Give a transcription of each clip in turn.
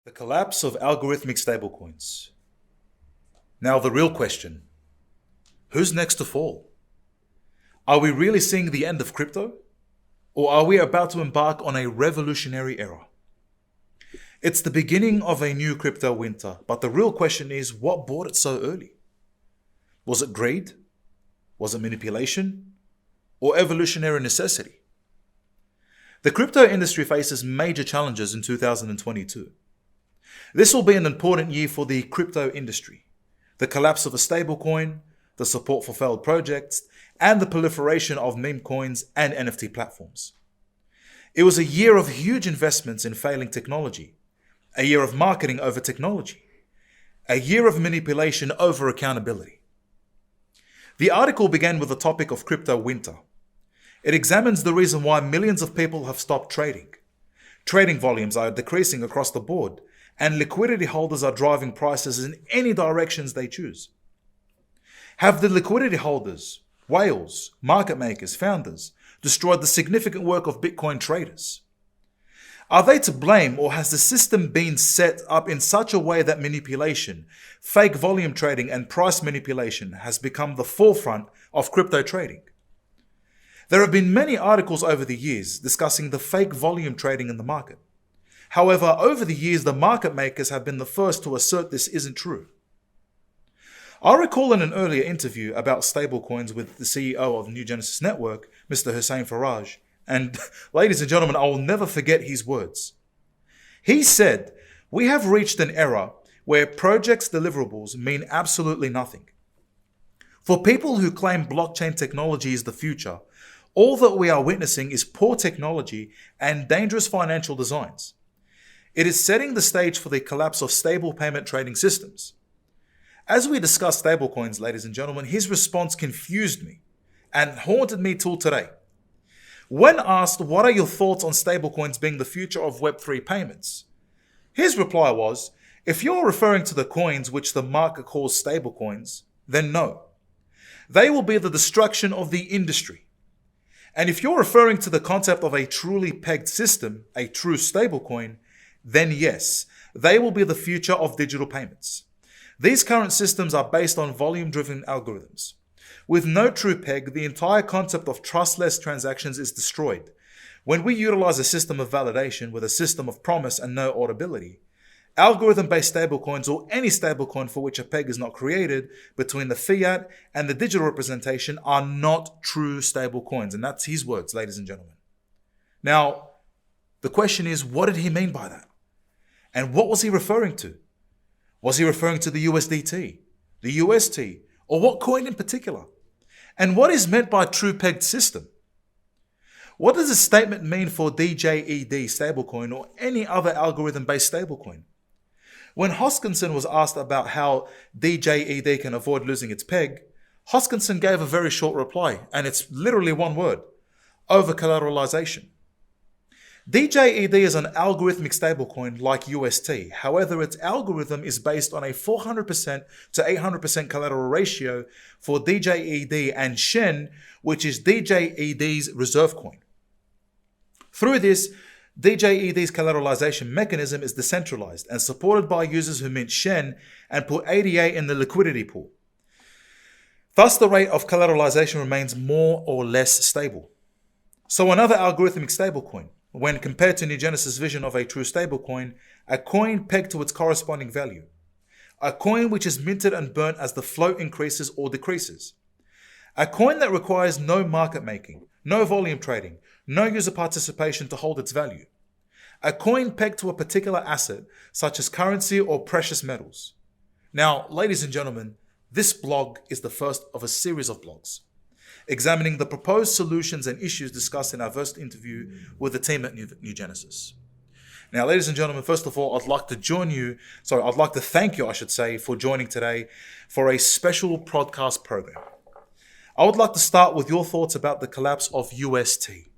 The collapse of algorithmic stablecoins. Now, the real question: who's next to fall? Are we really seeing the end of crypto? Or are we about to embark on a revolutionary era? It's the beginning of a new crypto winter, but the real question is, what brought it so early? Was it greed? Was it manipulation? Or evolutionary necessity? The crypto industry faces major challenges in 2022. This will be an important year for the crypto industry. The collapse of a stablecoin, the support for failed projects, and the proliferation of meme coins and NFT platforms. It was a year of huge investments in failing technology, a year of marketing over technology, a year of manipulation over accountability. The article began with the topic of crypto winter. It examines the reason why millions of people have stopped trading. Trading volumes are decreasing across the board, and liquidity holders are driving prices in any directions they choose. Have the liquidity holders, whales, market makers, founders, destroyed the significant work of Bitcoin traders? Are they to blame, or has the system been set up in such a way that manipulation, fake volume trading, and price manipulation has become the forefront of crypto trading? There have been many articles over the years discussing the fake volume trading in the market. However, over the years, the market makers have been the first to assert this isn't true. I recall in an earlier interview about stablecoins with the CEO of NuGenesis Network, Mr. Hussein Faraj, and ladies and gentlemen, I will never forget his words. He said, "We have reached an era where projects' deliverables mean absolutely nothing. For people who claim blockchain technology is the future, all that we are witnessing is poor technology and dangerous financial designs. It is setting the stage for the collapse of stable payment trading systems." As we discussed stablecoins, ladies and gentlemen, his response confused me and haunted me till today. When asked, "What are your thoughts on stablecoins being the future of Web3 payments?" his reply was, "If you're referring to the coins which the market calls stablecoins, then no. They will be the destruction of the industry. And if you're referring to the concept of a truly pegged system, a true stablecoin, then yes, they will be the future of digital payments. These current systems are based on volume-driven algorithms. With no true peg, the entire concept of trustless transactions is destroyed. When we utilize a system of validation with a system of promise and no auditability, algorithm-based stablecoins, or any stablecoin for which a peg is not created between the fiat and the digital representation, are not true stablecoins." And that's his words, ladies and gentlemen. Now, the question is, what did he mean by that? And what was he referring to? Was he referring to the USDT, the UST, or what coin in particular? And what is meant by true pegged system? What does this statement mean for DJED stablecoin or any other algorithm-based stablecoin? When Hoskinson was asked about how DJED can avoid losing its peg, Hoskinson gave a very short reply, and it's literally one word: over-collateralization. DJED is an algorithmic stablecoin like UST. However, its algorithm is based on a 400% to 800% collateral ratio for DJED and Shen, which is DJED's reserve coin. Through this, DJED's collateralization mechanism is decentralized and supported by users who mint Shen and put ADA in the liquidity pool. Thus, the rate of collateralization remains more or less stable. So another algorithmic stablecoin, when compared to NuGenesis' vision of a true stablecoin, a coin pegged to its corresponding value. A coin which is minted and burnt as the float increases or decreases. A coin that requires no market making, no volume trading, no user participation to hold its value. A coin pegged to a particular asset, such as currency or precious metals. Now, ladies and gentlemen, this blog is the first of a series of blogs examining the proposed solutions and issues discussed in our first interview with the team at NuGenesis. Now, ladies and gentlemen, first of all, I'd like to thank you, for joining today for a special podcast program. I would like to start with your thoughts about the collapse of UST.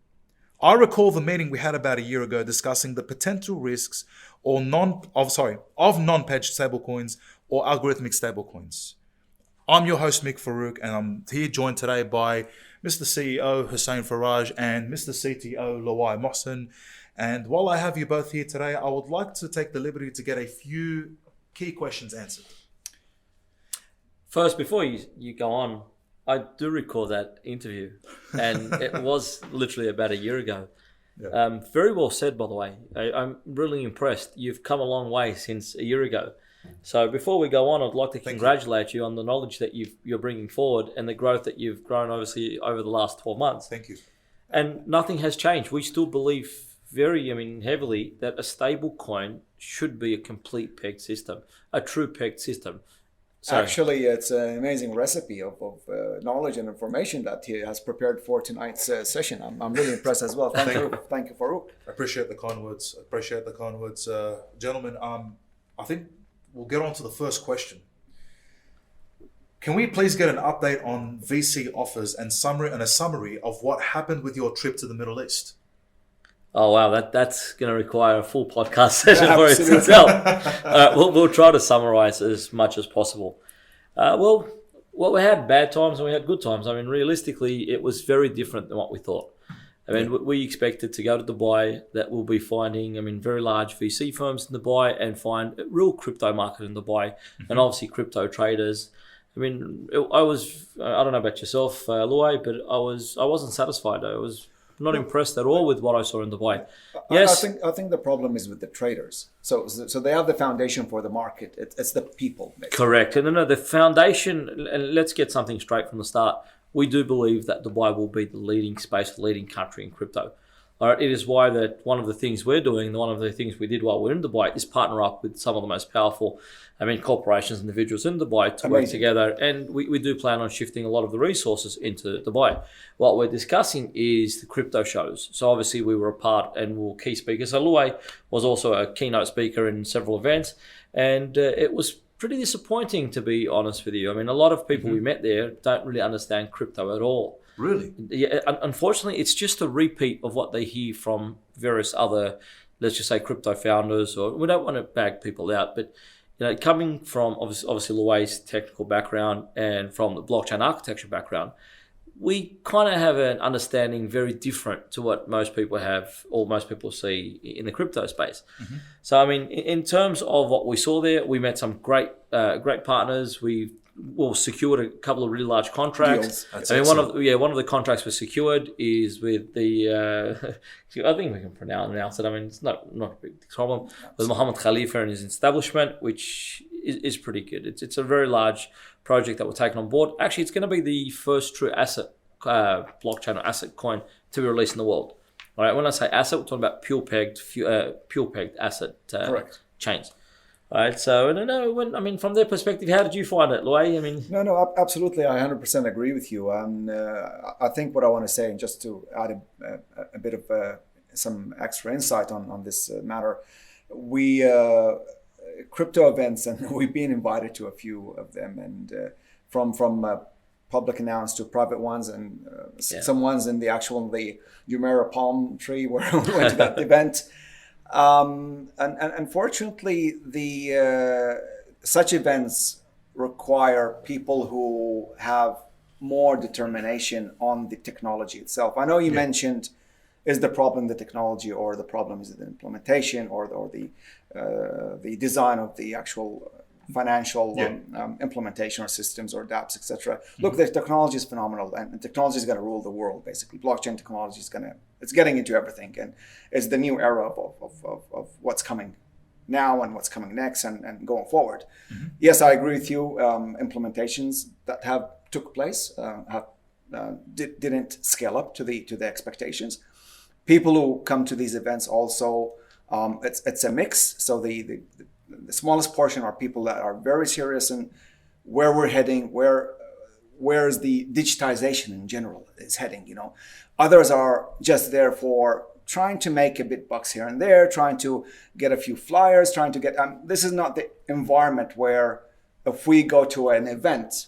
I recall the meeting we had about a year ago discussing the potential risks of non-pledged stablecoins or algorithmic stablecoins. I'm your host, Mick Farouk, and I'm here joined today by Mr. CEO Hussein Faraj and Mr. CTO Lawai Mohsen. And while I have you both here today, I would like to take the liberty to get a few key questions answered. First, before you go on, I do recall that interview, and it was literally about a year ago. Yeah. Very well said, by the way. I'm really impressed. You've come a long way since a year ago. So before we go on, I'd like to congratulate you on the knowledge that you're bringing forward and the growth that you've grown, obviously, over the last 12 months. Thank you. And nothing has changed. We still believe heavily that a stable coin should be a complete pegged system, a true pegged system. So, actually, it's an amazing recipe of knowledge and information that he has prepared for tonight's session. I'm really impressed as well. Thank you, Farouk. I appreciate the kind words. Gentlemen, I think we'll get on to the first question. Can we please get an update on VC offers and a summary of what happened with your trip to the Middle East? Oh wow, that's going to require a full podcast session for itself. We'll try to summarize as much as possible. Well, we had bad times and we had good times. I mean, realistically, it was very different than what we thought. I mean, we expected to go to Dubai, that we'll be finding, very large VC firms in Dubai and find a real crypto market in Dubai, and obviously crypto traders. I don't know about yourself, Luai, but I wasn't satisfied. I was not impressed at all with what I saw in Dubai. Yes, I think the problem is with the traders. So they have the foundation for the market. It's the people. Basically. Correct. And no, the foundation. And let's get something straight from the start. We do believe that Dubai will be the leading space, the leading country in crypto. It is why that one of the things we're doing, one of the things we did while we're in Dubai, is partner up with some of the most powerful, corporations, individuals in Dubai to work together. And we do plan on shifting a lot of the resources into Dubai. What we're discussing is the crypto shows. So obviously we were a part and we were key speakers. So Luai was also a keynote speaker in several events. And it was pretty disappointing, to be honest with you. A lot of people we met there don't really understand crypto at all. Really? Yeah. Unfortunately, it's just a repeat of what they hear from various other, let's just say, crypto founders. Or we don't want to bag people out, but coming from obviously Luai's technical background and from the blockchain architecture background, we kind of have an understanding very different to what most people have or most people see in the crypto space. Mm-hmm. So, in terms of what we saw there, we met some great partners. We secured a couple of really large contracts. One of the contracts we secured is with the I think we can pronounce it. It's not a big problem. With Mohammed Khalifa and his establishment, which is pretty good. It's a very large project that we're taking on board. Actually, it's going to be the first true asset blockchain or asset coin to be released in the world. All right. When I say asset, we're talking about pure pegged asset chains. Right, so I don't know. From their perspective, how did you find it, Luai? No, absolutely. I 100% agree with you. And I think what I want to say, and just to add a bit of some extra insight on this matter, we crypto events, and we've been invited to a few of them, and from public announced to private ones, and some ones in the Jumeirah palm tree where we went to that event. And unfortunately, such events require people who have more determination on the technology itself. I know you mentioned, is the problem the technology, or the problem is the implementation, or the design of the actual financial implementation or systems or dApps, etc. Look, the technology is phenomenal, and technology is going to rule the world. Basically, blockchain technology it's getting into everything, and it's the new era of what's coming now and what's coming next and going forward. Mm-hmm. Yes, I agree with you. Implementations that have took place didn't scale up to the expectations. People who come to these events also, it's a mix. So the smallest portion are people that are very serious in where we're heading, where's the digitization in general is heading. Others are just there for trying to make a bit bucks here and there, trying to get a few flyers, trying to get. This is not the environment where if we go to an event,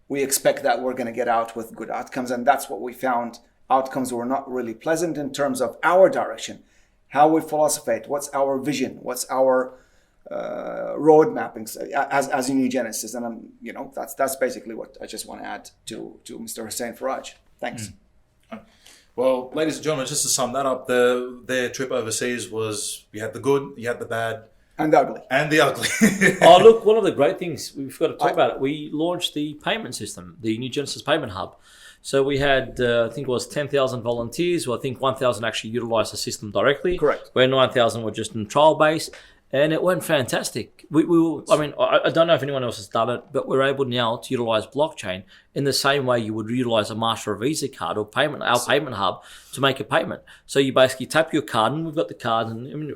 we expect that we're going to get out with good outcomes, and that's what we found. Outcomes were not really pleasant in terms of our direction, how we philosophate, what's our vision, what's our road mappings as in NuGenesis, and that's basically what I just want to add to Mr. Hussein Faraj. Thanks. Well, ladies and gentlemen, just to sum that up, their trip overseas was, you had the good, you had the bad, And the ugly. and the ugly. Oh, look, one of the great things, we've got to talk about it. We launched the payment system, the NuGenesis Payment Hub. So we had, I think it was 10,000 volunteers, or I think 1,000 actually utilized the system directly. Correct. Where 9,000 were just in trial base. And it went fantastic. I don't know if anyone else has done it, but we're able now to utilize blockchain in the same way you would utilize a Master or Visa card or our payment hub to make a payment. So you basically tap your card, and we've got the card, and I mean,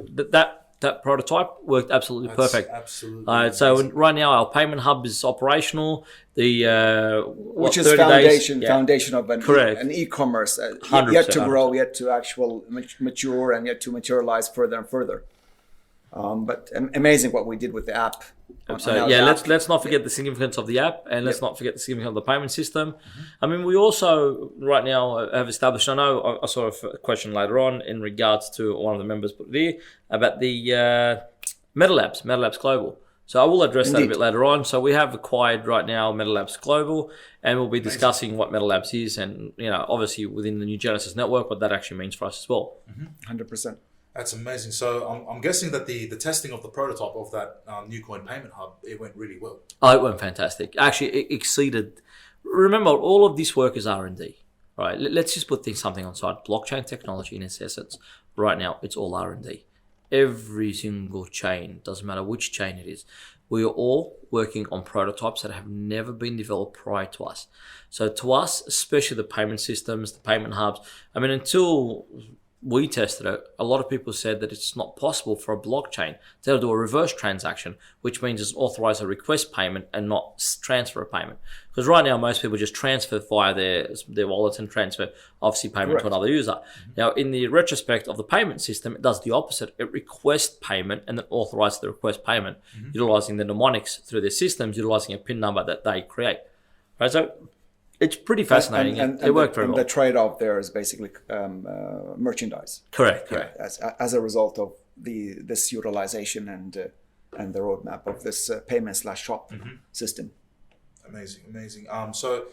that prototype worked absolutely perfect. Absolutely. So right now our payment hub is operational. Which is 30 foundation days? foundation of Correct. an e-commerce. 100%, Yet to grow, yet to actual mature, and yet to materialize further and further. But amazing what we did with the app. So let's not forget the significance of the app, and let's not forget the significance of the payment system. I mean, we also right now have established. I know I saw a question later on in regards to one of the members put there about the Metalabs Global. So I will address that a bit later on. So we have acquired right now Metalabs Global, and we'll be discussing what Metalabs is, and obviously within the NuGenesis network, what that actually means for us as well. 100%. That's amazing. So I'm guessing that the testing of the prototype of that new coin payment hub, it went really well. Oh, it went fantastic. Actually, it exceeded. Remember, all of this work is R&D, right? Let's just put something on side. Blockchain technology in its essence, right now, it's all R&D. Every single chain, doesn't matter which chain it is, we are all working on prototypes that have never been developed prior to us. So to us, especially the payment systems, the payment hubs, I mean, until we tested it, a lot of people said that it's not possible for a blockchain to do a reverse transaction, which means it's authorize a request payment and not transfer a payment. Because right now, most people just transfer via their wallets and transfer, obviously, payment to another user. Now, in the retrospect of the payment system, it does the opposite. It requests payment and then authorizes the request payment, utilizing the mnemonics through their systems, utilizing a PIN number that they create. Right, so it's pretty fascinating, and it worked very well. The trade-off there is basically merchandise. Correct. As a result of this utilization and the roadmap of this payment/shop system. Amazing. So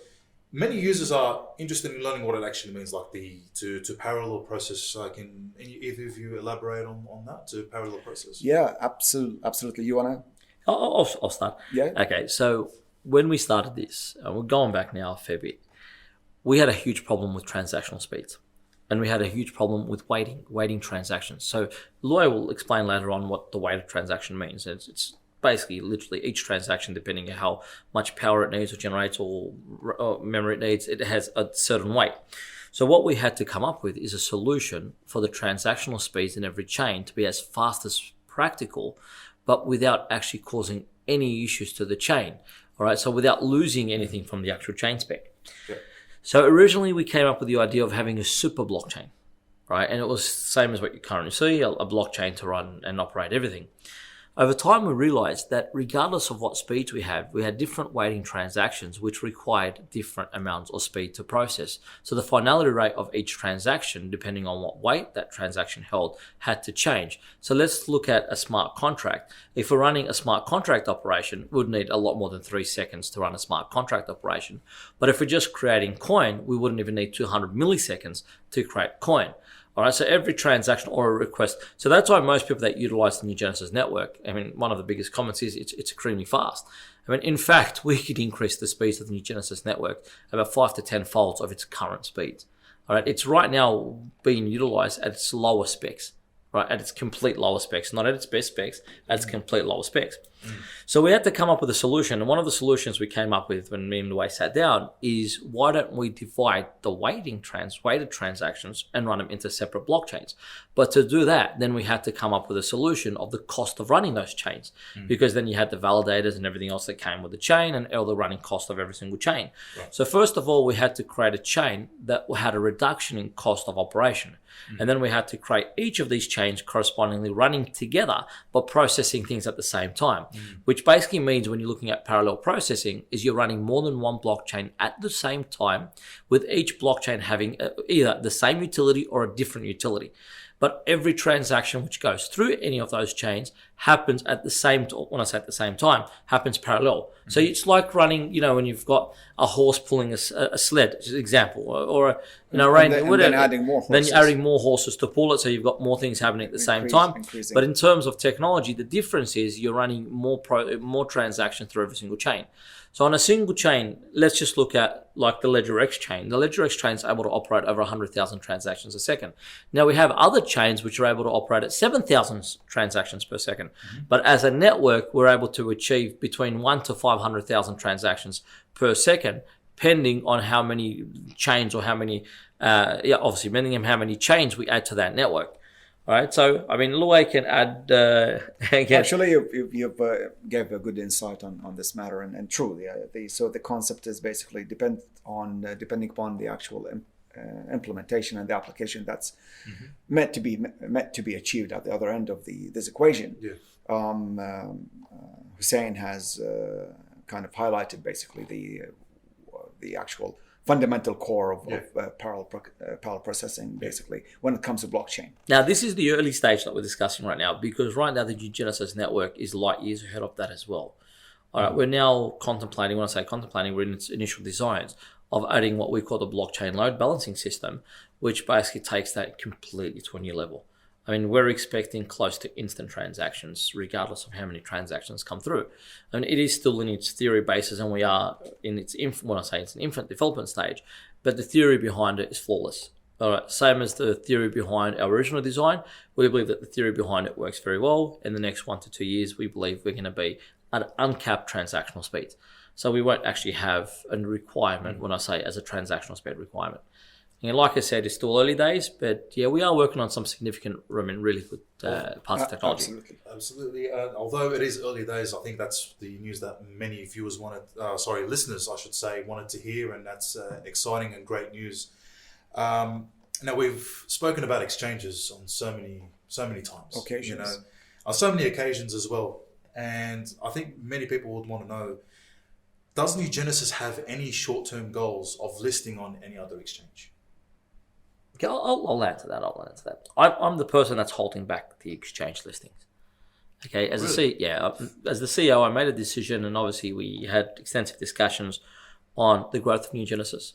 many users are interested in learning what it actually means, like to parallel process. Can either of you elaborate on that, to parallel process? Yeah, absolutely. You wanna? I'll start. Yeah. Okay, so when we started this, we're going back now a fair bit, we had a huge problem with transactional speeds, and we had a huge problem with waiting transactions. So Loy will explain later on what the weighted transaction means. It's basically literally each transaction, depending on how much power it needs or generates or memory it needs, it has a certain weight. So what we had to come up with is a solution for the transactional speeds in every chain to be as fast as practical, but without actually causing any issues to the chain. All right, so without losing anything from the actual chain spec. Yeah. So originally we came up with the idea of having a super blockchain, right? And it was the same as what you currently see, a blockchain to run and operate everything. Over time, we realized that regardless of what speeds we had different waiting transactions which required different amounts of speed to process. So the finality rate of each transaction, depending on what weight that transaction held, had to change. So let's look at a smart contract. If we're running a smart contract operation, we would need a lot more than 3 seconds to run a smart contract operation. But if we're just creating coin, we wouldn't even need 200 milliseconds to create coin. All right, so every transaction or a request. So that's why most people that utilize the NuGenesis network, I mean, one of the biggest comments is it's extremely fast. I mean, in fact, we could increase the speeds of the NuGenesis network about 5 to 10 folds of its current speeds. All right, it's right now being utilized at its lower specs, right? At its complete lower specs, not at its best specs, at its complete lower specs. So we had to come up with a solution. And one of the solutions we came up with when me and Luay sat down is, why don't we divide the weighted transactions and run them into separate blockchains? But to do that, then we had to come up with a solution of the cost of running those chains, because then you had the validators and everything else that came with the chain and all the running cost of every single chain. Right. So first of all, we had to create a chain that had a reduction in cost of operation. And then we had to create each of these chains correspondingly running together, but processing things at the same time, which basically means when you're looking at parallel processing is you're running more than one blockchain at the same time, with each blockchain having either the same utility or a different utility. But every transaction which goes through any of those chains happens at the same time. When I say at the same time, happens parallel. So it's like running, when you've got a horse pulling a sled, just an example, or then adding more horses. Then you're adding more horses to pull it, so you've got more things happening at the same time. Increasing. But in terms of technology, the difference is you're running more transactions through every single chain. So on a single chain, let's just look at like the Ledger X chain. The Ledger X chain is able to operate over 100,000 transactions a second. Now we have other chains which are able to operate at 7,000 transactions per second. But as a network, we're able to achieve between 1 to 500,000 transactions per second, depending on how many chains or how many, obviously depending on how many chains we add to that network. All right, so I mean, Luay can add. Actually, you've gave a good insight on this matter, and truly, so the concept is basically depending upon the actual implementation and the application that's meant to be achieved at the other end of this equation. Yeah. Hussein has kind of highlighted basically the actual fundamental core of parallel processing, basically, when it comes to blockchain. Now, this is the early stage that we're discussing right now, because right now the NuGenesis network is light years ahead of that as well. All right, we're now contemplating, when I say contemplating, we're in its initial designs of adding what we call the blockchain load balancing system, which basically takes that completely to a new level. I mean, we're expecting close to instant transactions, regardless of how many transactions come through. And it is still in its theory basis, and we are in its when I say it's an infant development stage, but the theory behind it is flawless. All right, same as the theory behind our original design. We believe that the theory behind it works very well. In the next 1 to 2 years, we believe we're going to be at uncapped transactional speeds. So we won't actually have a requirement, when I say as a transactional speed requirement. And like I said, it's still early days, but yeah, we are working on some significant, really good parts of technology. Absolutely. Although it is early days, I think that's the news that many viewers listeners, I should say, wanted to hear, and that's exciting and great news. Now we've spoken about exchanges on so many times, occasions, on so many occasions as well, and I think many people would want to know: does NuGenesis have any short-term goals of listing on any other exchange? Okay, I'll add to that. I'm the person that's holding back the exchange listings. Okay, as the CEO, I made a decision, and obviously we had extensive discussions on the growth of NuGenesis,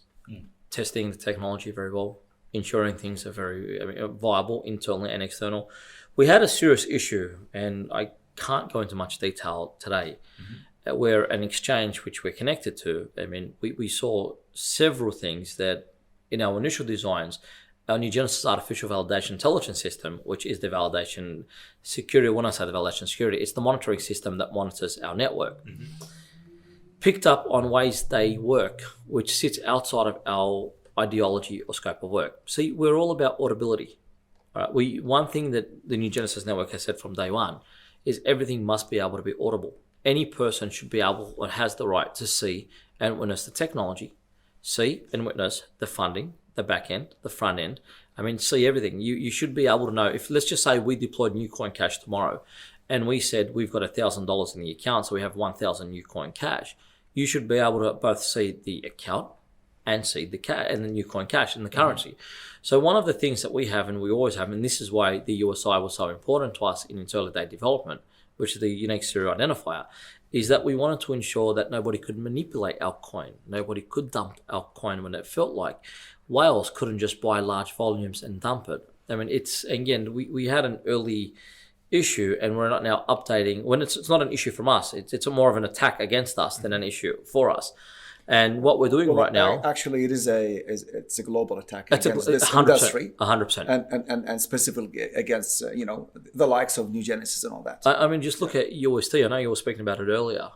testing the technology very well, ensuring things are very viable internally and external. We had a serious issue, and I can't go into much detail today, where an exchange which we're connected to, we saw several things that in our initial designs, our NuGenesis artificial validation intelligence system, which is the validation security. When I say the validation security, it's the monitoring system that monitors our network. Picked up on ways they work, which sits outside of our ideology or scope of work. See, we're all about auditability. All right? One thing that the NuGenesis network has said from day one is everything must be able to be auditable. Any person should be able or has the right to see and witness the technology, see and witness the funding, the back end, the front end. See everything. You should be able to know. If let's just say we deployed NuCoin Cash tomorrow, and we said we've got $1,000 in the account, so we have 1,000 NuCoin Cash. You should be able to both see the account and see the and the NuCoin Cash and the currency. So one of the things that we have, and we always have, and this is why the USI was so important to us in its early day development, which is the unique serial identifier, is that we wanted to ensure that nobody could manipulate our coin. Nobody could dump our coin when it felt like. Whales couldn't just buy large volumes and dump it. It's, again, we had an early issue, and we're not now updating. When it's not an issue from us, it's more of an attack against us than an issue for us. And what we're doing right now, actually, it's a global attack against this 100%, industry, 100%, and specifically against the likes of NuGenesis and all that. Just look at UST. I know you were speaking about it earlier.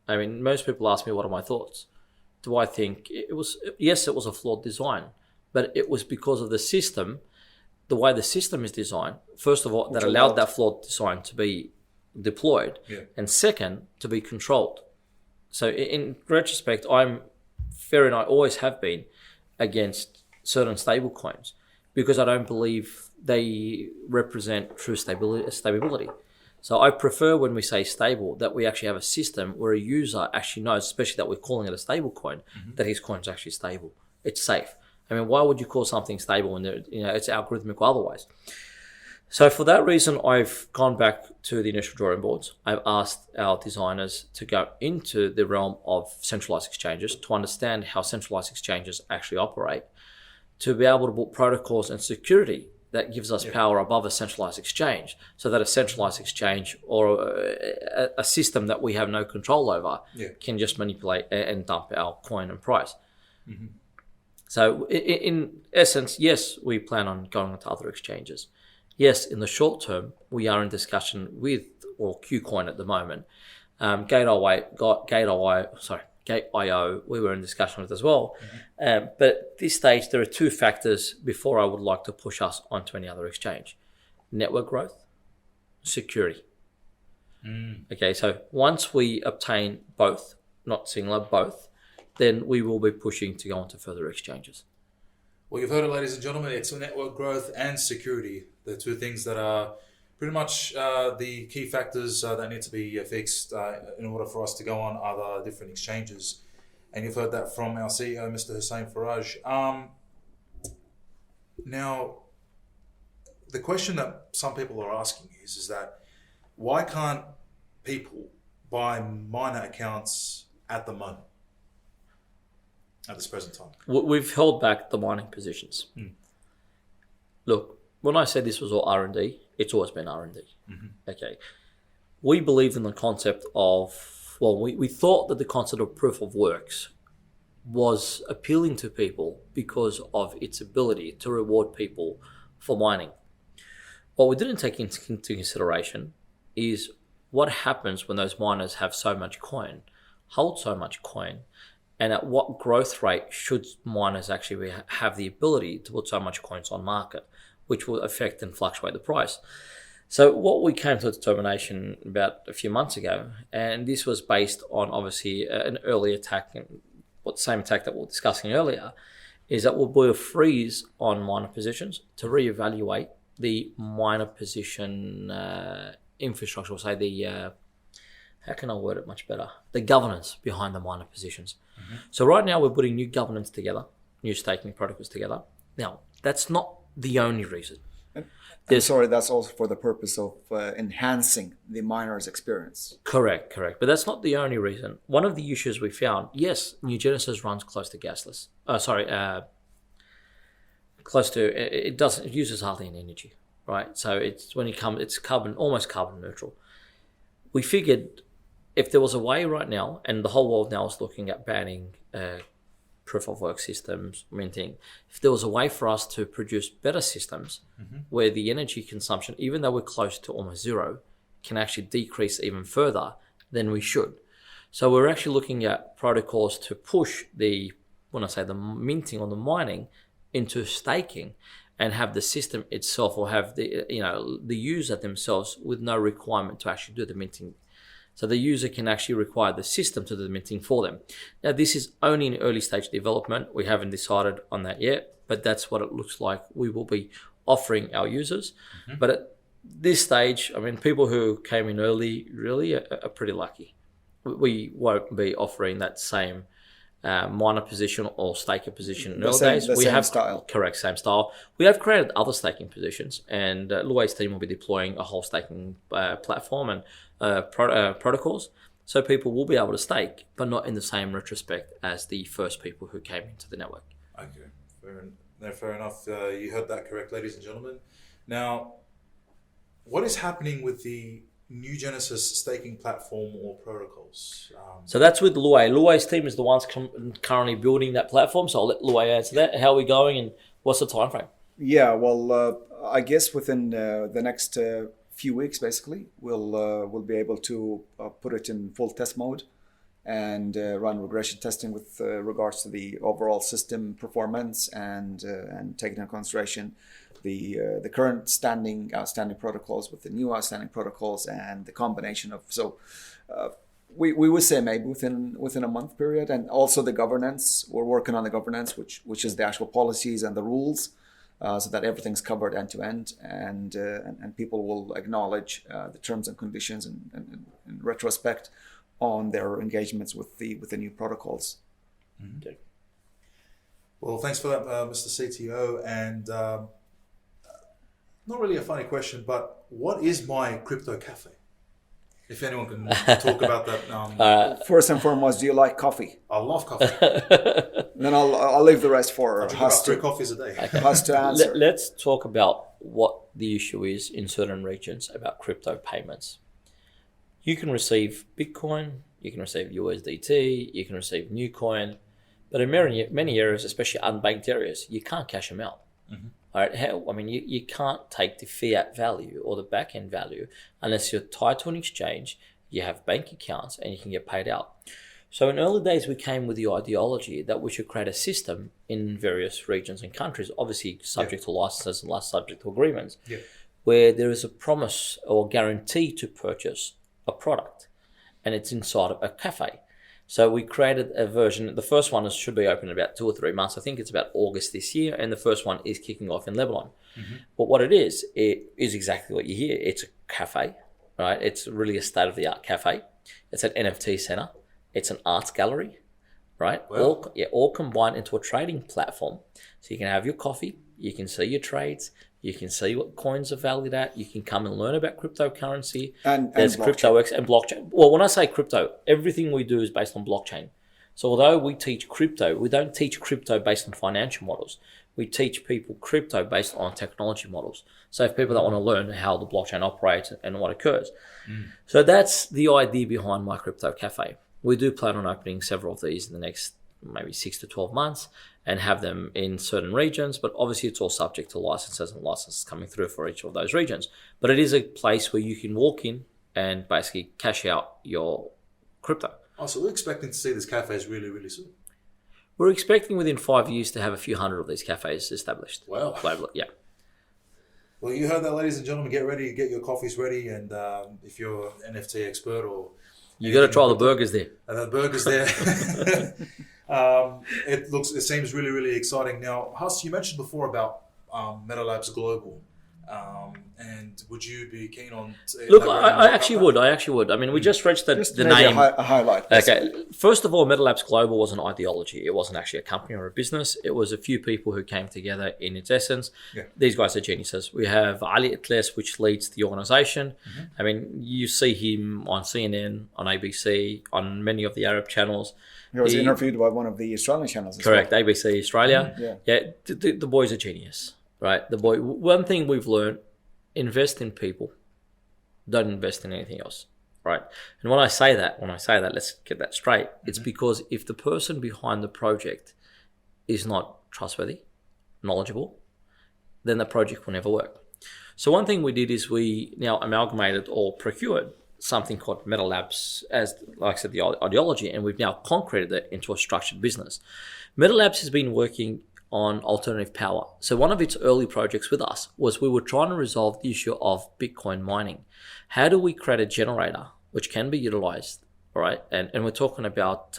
Most people ask me what are my thoughts. Do I think it was a flawed design, but it was because of the system, the way the system is designed. First of all, that allowed that flawed design to be deployed, and second, to be controlled. So in retrospect, I'm fair, and I always have been against certain stable coins because I don't believe they represent true stability. So I prefer when we say stable that we actually have a system where a user actually knows, especially that we're calling it a stable coin, that his coin is actually stable. It's safe. Why would you call something stable when it's algorithmic or otherwise? So for that reason, I've gone back to the initial drawing boards. I've asked our designers to go into the realm of centralized exchanges to understand how centralized exchanges actually operate, to be able to build protocols and security that gives us power above a centralized exchange, so that a centralized exchange or a system that we have no control over can just manipulate and dump our coin and price. Mm-hmm. So in essence, yes, we plan on going into other exchanges. Yes, in the short term, we are in discussion with, or KuCoin at the moment, Gate.io, we were in discussion with as well. Mm-hmm. But at this stage, there are two factors before I would like to push us onto any other exchange: network growth, security. Okay, so once we obtain both, not singular, both, then we will be pushing to go onto further exchanges. Well, you've heard it, ladies and gentlemen. It's network growth and security. The two things that are pretty much the key factors that need to be fixed in order for us to go on other different exchanges. And you've heard that from our CEO, Mr. Hussein Faraj. Now, the question that some people are asking is that why can't people buy miner accounts at the moment? At this present time, we've held back the mining positions. Look, when I said this was all R&D, it's always been R&D. Mm-hmm. Okay, we believed in the concept of, we thought that the concept of proof of works was appealing to people because of its ability to reward people for mining. What we didn't take into consideration is what happens when those miners have so much coin, hold so much coin, and at what growth rate should miners actually have the ability to put so much coins on market, which will affect and fluctuate the price. So what we came to a determination about a few months ago, and this was based on obviously an early attack, same attack that we were discussing earlier, is that we'll do a freeze on miner positions to reevaluate the miner position infrastructure, or say the how can I word it much better? The governance behind the miner positions. Mm-hmm. So right now we're putting new governance together, new staking protocols together. Now, that's not the only reason. That's also for the purpose of enhancing the miner's experience. Correct. But that's not the only reason. One of the issues we found, yes, NuGenesis runs close to gasless. It uses hardly any energy, right? So it's almost carbon neutral. We figured if there was a way right now, and the whole world now is looking at banning proof of work systems, minting, if there was a way for us to produce better systems where the energy consumption, even though we're close to almost zero, can actually decrease even further, then we should. So we're actually looking at protocols to push the minting or the mining into staking, and have the system itself, or have the user themselves with no requirement to actually do the minting. So the user can actually require the system to do the minting for them. Now, this is only in early stage development. We haven't decided on that yet, but that's what it looks like we will be offering our users. Mm-hmm. But at this stage, people who came in early really are pretty lucky. We won't be offering that same miner position or staker position in early days. Same style. Correct, same style. We have created other staking positions, and Luay's team will be deploying a whole staking platform and protocols, so people will be able to stake, but not in the same retrospect as the first people who came into the network. Okay, fair enough. You heard that correct, ladies and gentlemen. Now, what is happening with the NuGenesis staking platform or protocols? So that's with Luay. Luay's team is the ones currently building that platform, so I'll let Luay answer that. How are we going, and what's the time frame? Yeah, well, I guess within the next few weeks, basically, we'll be able to put it in full test mode and run regression testing with regards to the overall system performance and taking into consideration the current outstanding protocols with the new outstanding protocols, and the combination of we would say maybe within a month period. And also the governance, we're working on the governance, which is the actual policies and the rules, so that everything's covered end to end, and people will acknowledge the terms and conditions and in retrospect on their engagements with the new protocols. Mm-hmm. Okay. Well, thanks for that, Mr. CTO. And Not really a funny question, but what is my crypto cafe? If anyone can talk about that. First and foremost, do you like coffee? I love coffee. Then I'll leave the rest for I drink about Huss 3 to, coffees a day. Huss to answer. Let's talk about what the issue is in certain regions about crypto payments. You can receive Bitcoin, you can receive USDT, you can receive NuCoin, but in many areas, especially unbanked areas, you can't cash them out. Mm-hmm. All right, you can't take the fiat value or the back end value unless you're tied to an exchange, you have bank accounts, and you can get paid out. So in early days, we came with the ideology that we should create a system in various regions and countries, obviously subject to licenses and subject to agreements, where there is a promise or guarantee to purchase a product, and it's inside of a cafe. So we created a version. The first one should be open in about 2 or 3 months. I think it's about August this year, and the first one is kicking off in Lebanon. Mm-hmm. But what it is exactly what you hear. It's a cafe, right? It's really a state-of-the-art cafe. It's an NFT center. It's an arts gallery, right? Wow. All combined into a trading platform. So you can have your coffee, you can see your trades, you can see what coins are valued at. You can come and learn about cryptocurrency. And there's blockchain. CryptoX and blockchain. Well, when I say crypto, everything we do is based on blockchain. So although we teach crypto, we don't teach crypto based on financial models. We teach people crypto based on technology models. So if people don't want to learn how the blockchain operates and what occurs. So that's the idea behind my crypto cafe. We do plan on opening several of these in the next maybe 6 to 12 months and have them in certain regions, but obviously it's all subject to licenses and licenses coming through for each of those regions. But it is a place where you can walk in and basically cash out your crypto. Oh, so we're expecting to see these cafes really, really soon. We're expecting within 5 years to have a few hundred of these cafes established. Wow. Globally, yeah. Well, you heard that, ladies and gentlemen. Get ready, get your coffees ready, and if you're an NFT expert or... You got to try the burgers there. The burgers there. It seems really, really exciting. Now, Huss, you mentioned before about Metalabs Global. And would you be keen on... Look, I actually would. I mean, we just reached the name. A highlight. Okay. First of all, Metalabs Global was an ideology. It wasn't actually a company or a business. It was a few people who came together in its essence. Yeah. These guys are geniuses. We have Ali Atlas, which leads the organization. Mm-hmm. I mean, you see him on CNN, on ABC, on many of the Arab channels. He was interviewed by one of the Australian channels. Correct, well. ABC Australia. Mm-hmm. Yeah. The boy's a genius, right? One thing we've learned, invest in people. Don't invest in anything else, right? And when I say that, let's get that straight. Mm-hmm. It's because if the person behind the project is not trustworthy, knowledgeable, then the project will never work. So one thing we did is we now amalgamated or procured something called Metalabs as, like I said, the ideology, and we've now concreted it into a structured business. Metalabs has been working on alternative power. So one of its early projects with us was we were trying to resolve the issue of Bitcoin mining. How do we create a generator which can be utilized, right? And we're talking about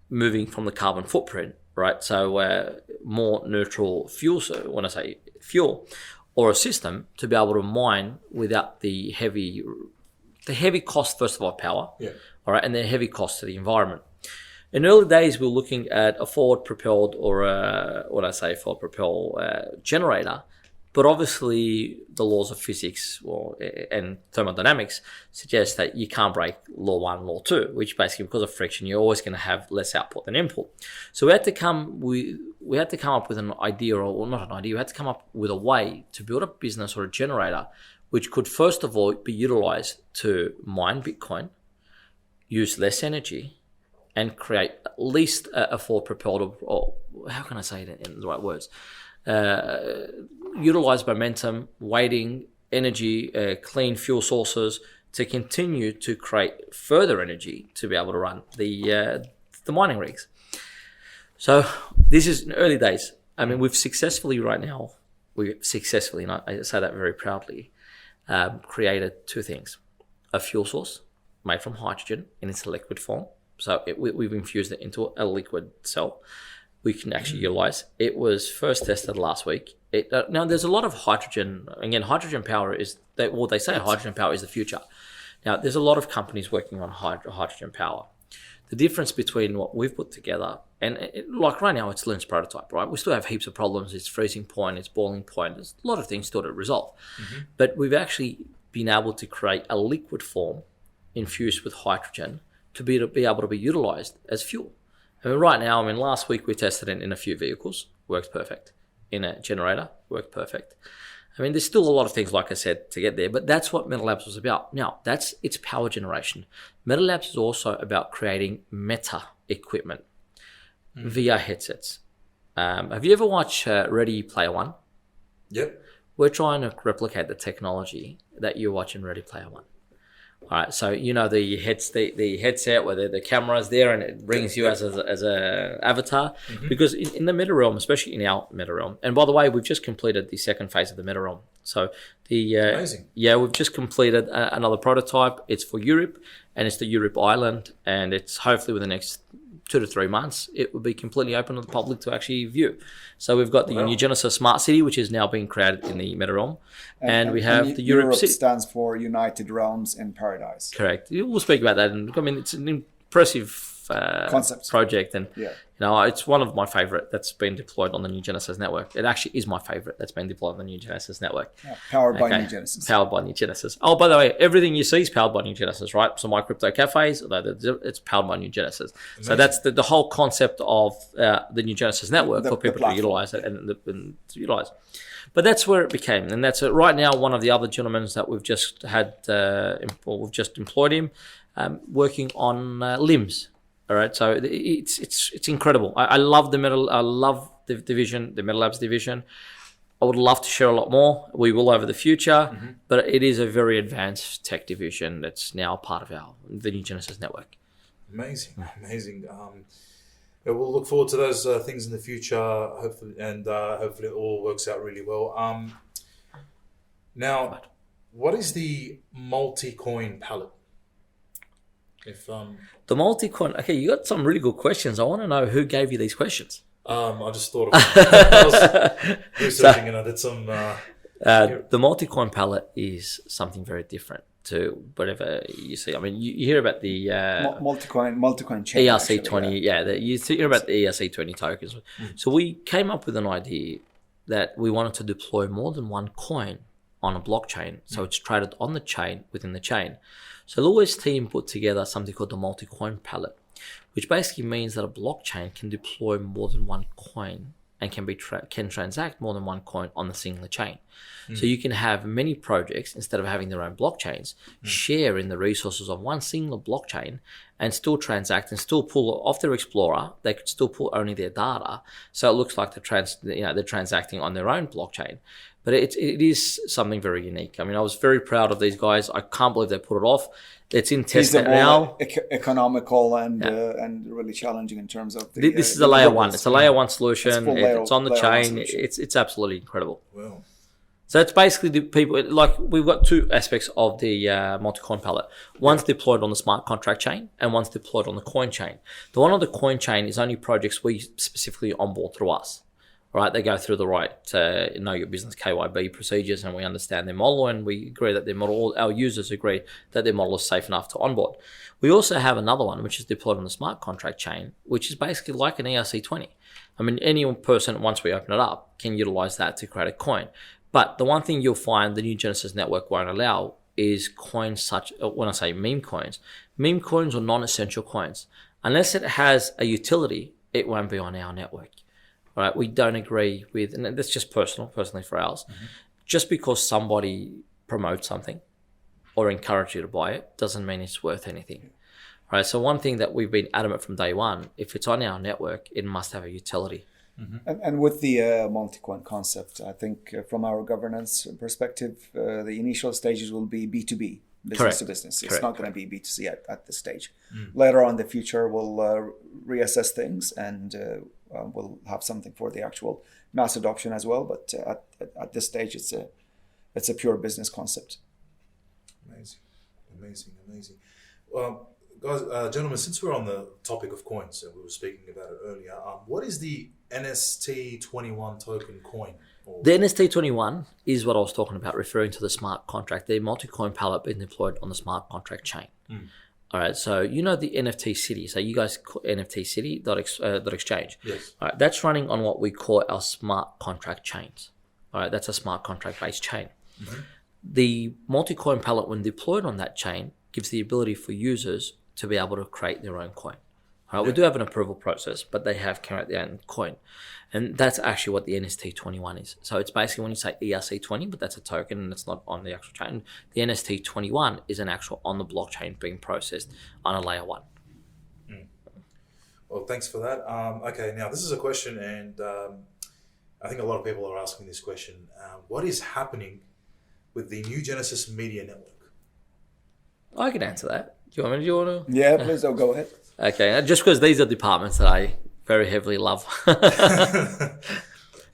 moving from the carbon footprint, right? So more neutral fuel, so when I say fuel, or a system to be able to mine without the heavy cost, first of all, power, all right, and the heavy cost to the environment. In early days, we were looking at a forward-propelled or generator, but obviously the laws of physics and thermodynamics suggest that you can't break law 1, law 2, which basically because of friction, you're always going to have less output than input. So we had to come up with an idea, or not an idea, we had to come up with a way to build a business or a generator which could first of all be utilized to mine Bitcoin, use less energy, and create at least a forward-propelled, or how can I say it in the right words? Utilize momentum, weighting, energy, clean fuel sources to continue to create further energy to be able to run the mining rigs. So this is in early days. I mean, and I say that very proudly, created two things: a fuel source made from hydrogen in its liquid form. So we've infused it into a liquid cell we can actually utilize. It was first tested last week. Now, there's a lot of hydrogen. Again, hydrogen power hydrogen power is the future. Now, there's a lot of companies working on hydrogen power. The difference between what we've put together and like right now it's Lynn's prototype, right? We still have heaps of problems. It's freezing point, it's boiling point. There's a lot of things still to resolve. But we've actually been able to create a liquid form infused with hydrogen to be able to be utilized as fuel. I mean, right now, last week we tested it in a few vehicles, works perfect. In a generator, worked perfect. There's still a lot of things, like I said, to get there, but that's what Metalabs was about. Now, that's its power generation. Metalabs is also about creating meta equipment, VR headsets. Have you ever watched Ready Player One? Yep. We're trying to replicate the technology that you're watching Ready Player One. All right, so the headset where the camera's there and it brings you as a avatar, because in the meta realm, especially in our meta realm, and by the way, we've just completed the second phase of the meta realm. So amazing. We've just completed another prototype. It's for Europe, and it's the Europe island, and it's hopefully within the next 2 to 3 months, it will be completely open to the public to actually view. So we've got the NuGenesis Smart City, which is now being created in the meta realm, and we have the Europe City. Stands for United Realms in Paradise. Correct. We'll speak about that, and it's an impressive concept project, and it's one of my favorite that's been deployed on the NuGenesis network. It actually is my favorite that's been deployed on the NuGenesis network. Powered by NuGenesis. Powered by NuGenesis. Oh, by the way, everything you see is powered by NuGenesis, right? So my crypto cafes, it's powered by NuGenesis. Amazing. So that's the whole concept of the NuGenesis network for people to utilize it and to utilize. But that's where it became, and that's right now. One of the other gentlemen that we've just had, we've just employed him, working on limbs. All right, so it's incredible. I love I love the division, the Metalabs division. I would love to share a lot more. We will over the future, but it is a very advanced tech division that's now part of the NuGenesis network. Amazing. We'll look forward to those things in the future, hopefully, and hopefully it all works out really well. Now, what is the multi-coin palette? The multi-coin. Okay, you got some really good questions. I want to know who gave you these questions. I just thought of I was researching and I did some. The multi-coin palette is something very different to whatever you see. You hear about the multi-coin chain, ERC20. You hear about the ERC20 tokens. So we came up with an idea that we wanted to deploy more than one coin on a blockchain, so it's traded on the chain within the chain. So Louis' team put together something called the multi-coin palette, which basically means that a blockchain can deploy more than one coin and can transact more than one coin on the singular chain. So you can have many projects, instead of having their own blockchains, share in the resources of one single blockchain and still transact and still pull off their Explorer. They could still pull only their data, so it looks like they're transacting on their own blockchain. But it is something very unique. I was very proud of these guys. I can't believe they put it off. It's in testnet now. Economical and really challenging in terms of the. This is a layer one. It's a layer one solution. It's on the chain. It's absolutely incredible. Wow. So it's basically the people, like we've got two aspects of the multi-coin palette. One's deployed on the smart contract chain and one's deployed on the coin chain. The one on the coin chain is only projects we specifically onboard through us. Right, they go through the right know your business KYB procedures, and we understand their model, and we agree that their model. All our users agree that their model is safe enough to onboard. We also have another one which is deployed on the smart contract chain, which is basically like an ERC20. Any person, once we open it up, can utilize that to create a coin. But the one thing you'll find the NuGenesis network won't allow is coins such. When I say meme coins are non-essential coins. Unless it has a utility, it won't be on our network. Right, we don't agree with, and that's just personally for ours. Just because somebody promotes something or encourages you to buy it doesn't mean it's worth anything. Right, so one thing that we've been adamant from day one, if it's on our network, it must have a utility. And with the multi-coin concept, I think from our governance perspective, the initial stages will be B2B, business to business. It's not going to be B2C at this stage. Later on in the future, we'll reassess things and we'll have something for the actual mass adoption as well. But at this stage, it's a pure business concept. Amazing. Guys, gentlemen, since we're on the topic of coins, and we were speaking about it earlier, what is the NST21 token coin? The NST21 is what I was talking about, referring to the smart contract, the multi-coin palette being deployed on the smart contract chain. All right, so you know the NFT City. So you guys call NFT City dot exchange. Yes. All right, that's running on what we call our smart contract chains. All right, that's a smart contract based chain. The multi-coin palette, when deployed on that chain, gives the ability for users to be able to create their own coin. All right, we do have an approval process, but they have created their own coin. And that's actually what the NST21 is. So it's basically when you say ERC20, but that's a token and it's not on the actual chain. The NST21 is an actual on the blockchain being processed on a layer 1. Well, thanks for that. Okay, now this is a question, and I think a lot of people are asking this question. What is happening with the NuGenesis Media Network? I can answer that. Do you want to? Yeah, please go ahead. Okay, just because these are departments that I very heavily love.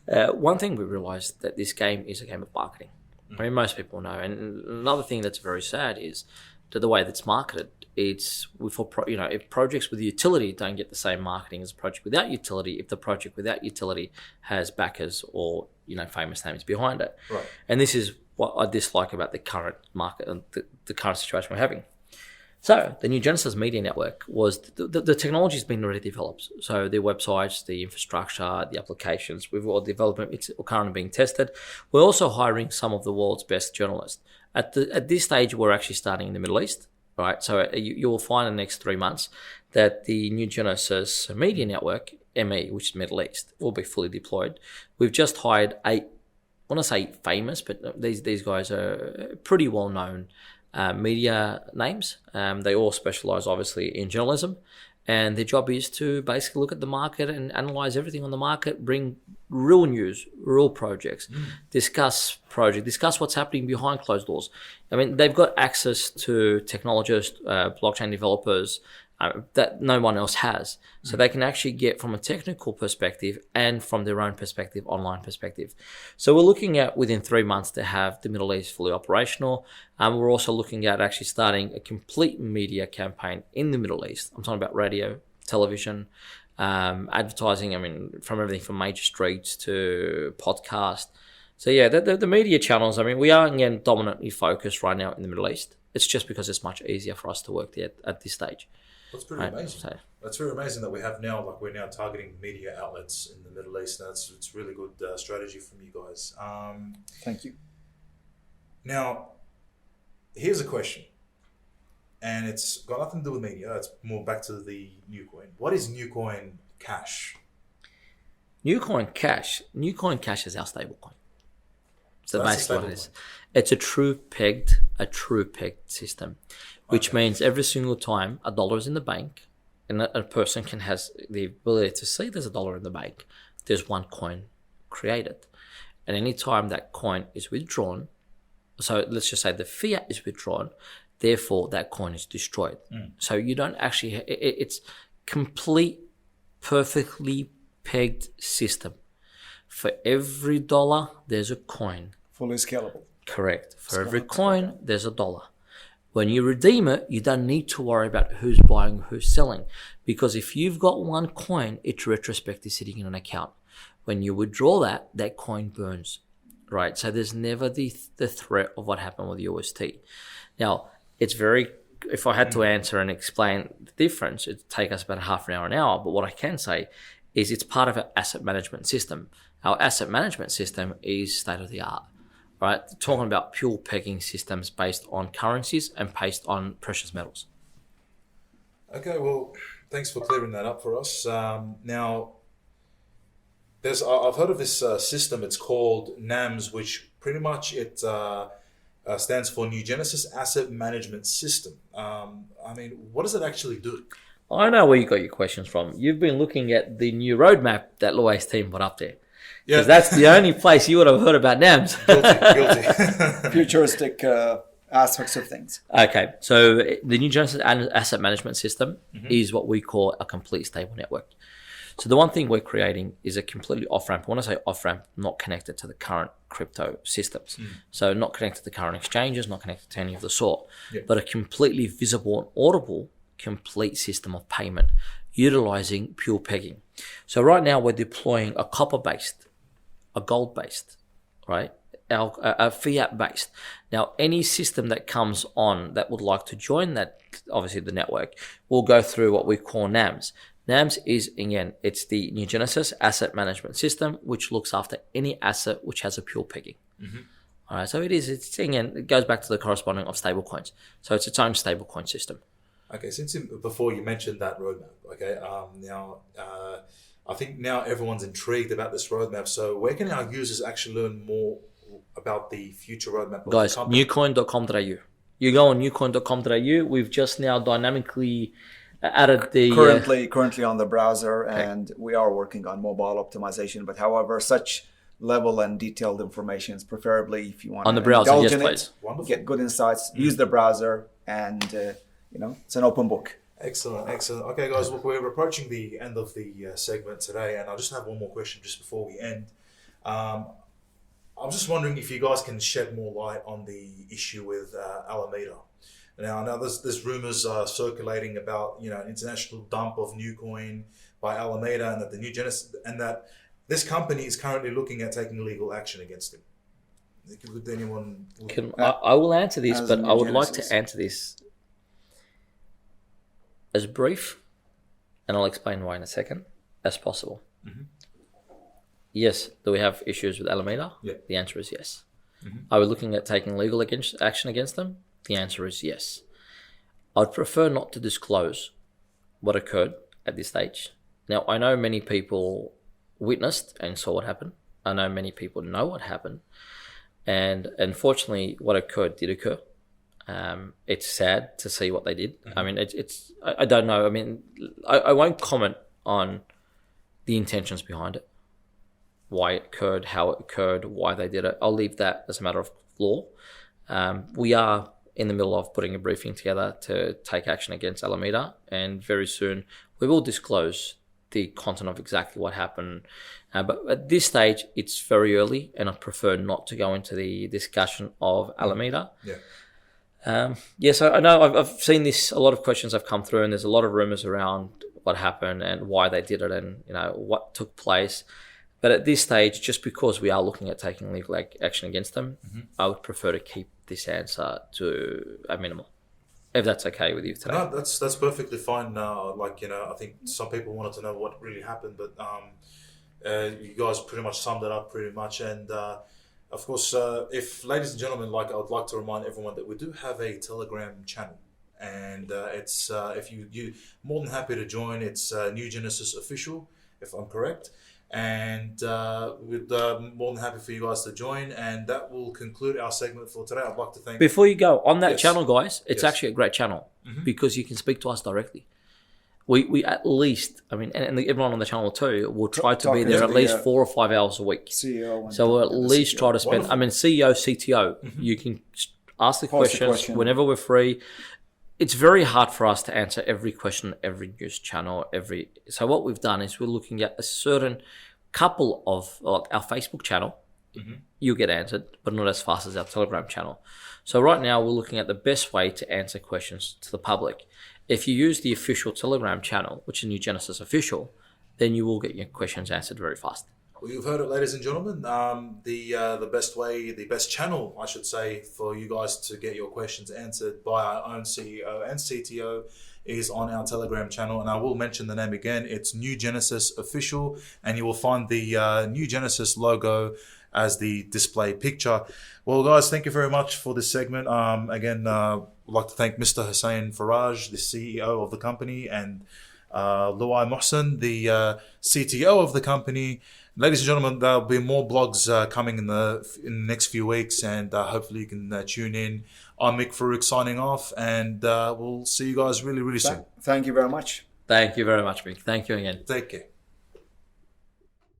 One thing we realized that this game is a game of marketing. I mean, most people know. And another thing that's very sad is that the way that's marketed, it's if projects with utility don't get the same marketing as a project without utility, if the project without utility has backers or famous names behind it. Right. And this is what I dislike about the current market and the current situation we're having. So the NuGenesis Media Network was the technology has been already developed. So the websites, the infrastructure, the applications, we've all developed. It's currently being tested. We're also hiring some of the world's best journalists. At this stage, we're actually starting in the Middle East, right? So you will find in the next 3 months that the NuGenesis Media Network, ME, which is Middle East, will be fully deployed. We've just hired 8, I want to say famous, but these guys are pretty well known media names. They all specialize obviously in journalism, and their job is to basically look at the market and analyze everything on the market, bring real news, real projects, discuss what's happening behind closed doors. I mean, they've got access to technologists, blockchain developers, that no one else has. So they can actually get from a technical perspective and from their own perspective, online perspective. So we're looking at within 3 months to have the Middle East fully operational. We're also looking at actually starting a complete media campaign in the Middle East. I'm talking about radio, television, advertising. I mean, from everything from major streets to podcast. So yeah, the media channels, I mean, we are again dominantly focused right now in the Middle East. It's just because it's much easier for us to work there at this stage. That's pretty amazing. So, that's very amazing that we have now, we're now targeting media outlets in the Middle East. It's really good strategy from you guys. Thank you. Now, here's a question, and it's got nothing to do with media. It's more back to the NuCoin. What is NuCoin Cash? NuCoin Cash is our stablecoin. So basically what it is. It's a true pegged system, which means every single time $1 is in the bank and a person has the ability to see there's $1 in the bank, there's one coin created. And any time that coin is withdrawn, so let's just say the fiat is withdrawn, therefore that coin is destroyed. So you don't actually, it's complete, perfectly pegged system. For every $1, there's a coin. Fully scalable. Correct. For every coin, there's $1. When you redeem it, you don't need to worry about who's buying, who's selling. Because if you've got one coin, it's retrospectively sitting in an account. When you withdraw that coin burns, right? So there's never the threat of what happened with UST. Now, it's very, if I had to answer and explain the difference, it'd take us about half an hour. But what I can say is it's part of our asset management system. Our asset management system is state of the art. Right, talking about pure pegging systems based on currencies and based on precious metals. Okay, well, thanks for clearing that up for us. Now, I've heard of this system. It's called NAMS, which pretty much it stands for NuGenesis Asset Management System. I mean, what does it actually do? I know where you got your questions from. You've been looking at the new roadmap that Louis' team put up there. Because that's the only place you would have heard about NAMS. Guilty. Futuristic aspects of things. Okay, so the NuGenesis Asset Management System is what we call a complete stable network. So the one thing we're creating is a completely off-ramp. When I say off-ramp, not connected to the current crypto systems. So not connected to the current exchanges, not connected to any of the sort, but a completely visible and audible complete system of payment utilizing pure pegging. So right now we're deploying a copper-based, a gold-based, right? fiat based. Now, any system that comes on that would like to join that, obviously the network, will go through what we call NAMS. NAMS is, again, it's the NuGenesis asset management system, which looks after any asset which has a pure pegging. All right, so it's again, it goes back to the corresponding of stablecoins. So it's its own stablecoin system. Okay, before you mentioned that roadmap, okay, now I think now everyone's intrigued about this roadmap. So where can our users actually learn more about the future roadmap of Guys, the company? nucoin.com.au. You go on nucoin.com.au. We've just now dynamically added the currently on the browser, and we are working on mobile optimization. But however, such level and detailed information is preferably, if you want on the to browser. indulge Yes, in please. it, Wonderful. get good insights, use the browser, and it's an open book. Excellent. Okay, guys, look, we're approaching the end of the segment today, and I just have one more question just before we end. I'm just wondering if you guys can shed more light on the issue with Alameda. Now, I know there's rumors circulating about an international dump of NuCoin by Alameda, and that the NuGenesis and that this company is currently looking at taking legal action against him. Would anyone? I will answer this, but I would like NuGenesis. to answer this as brief, and I'll explain why in a second, as possible. Yes, do we have issues with Alameda? Yeah. The answer is yes. Are we looking at taking legal action against them? The answer is yes. I'd prefer not to disclose what occurred at this stage. Now, I know many people witnessed and saw what happened. I know many people know what happened. And unfortunately, what occurred did occur. It's sad to see what they did. I mean, I don't know. I mean, I won't comment on the intentions behind it, why it occurred, how it occurred, why they did it. I'll leave that as a matter of law. We are in the middle of putting a briefing together to take action against Alameda, and very soon we will disclose the content of exactly what happened. But at this stage, it's very early, and I prefer not to go into the discussion of Alameda. Yeah. Yes, I know I've seen this. A lot of questions have come through, and there's a lot of rumors around what happened and why they did it, and what took place. But at this stage, just because we are looking at taking legal action against them, I would prefer to keep this answer to a minimal, if that's okay with you today. No, that's perfectly fine. I think some people wanted to know what really happened, but you guys pretty much summed it up pretty much. And of course, if ladies and gentlemen, I would like to remind everyone that we do have a Telegram channel, and it's if you more than happy to join. It's NuGenesis Official, if I'm correct. And we're more than happy for you guys to join, and that will conclude our segment for today. I'd like to thank. Before you go on that Yes. channel, guys, it's Yes. actually a great channel because you can speak to us directly. We at least, I mean, and everyone on the channel too, will try to be Talking there to at the, least 4 or 5 hours a week. CEO. And So we'll at the least CTO. try to spend. Wonderful. I mean, CEO, CTO, you can ask the Pose the questions question. whenever we're free. It's very hard for us to answer every question, every news channel, So what we've done is we're looking at a certain couple of our Facebook channel. You'll get answered, but not as fast as our Telegram channel. So right now we're looking at the best way to answer questions to the public. If you use the official Telegram channel, which is NuGenesis Official, then you will get your questions answered very fast. Well, you've heard it, ladies and gentlemen. The best way, the best channel, I should say, for you guys to get your questions answered by our own CEO and CTO is on our Telegram channel. And I will mention the name again. It's NuGenesis Official, and you will find the NuGenesis logo as the display picture. Well, guys, thank you very much for this segment. Again, I'd like to thank Mr. Hussein Faraj, the CEO of the company, and Luai Mohsen, the CTO of the company. Ladies and gentlemen, there'll be more blogs coming in the next few weeks, and hopefully you can tune in. I'm Mick Farouk signing off, and we'll see you guys really, really soon. Thank you very much. Thank you very much, Mick. Thank you again. Take care.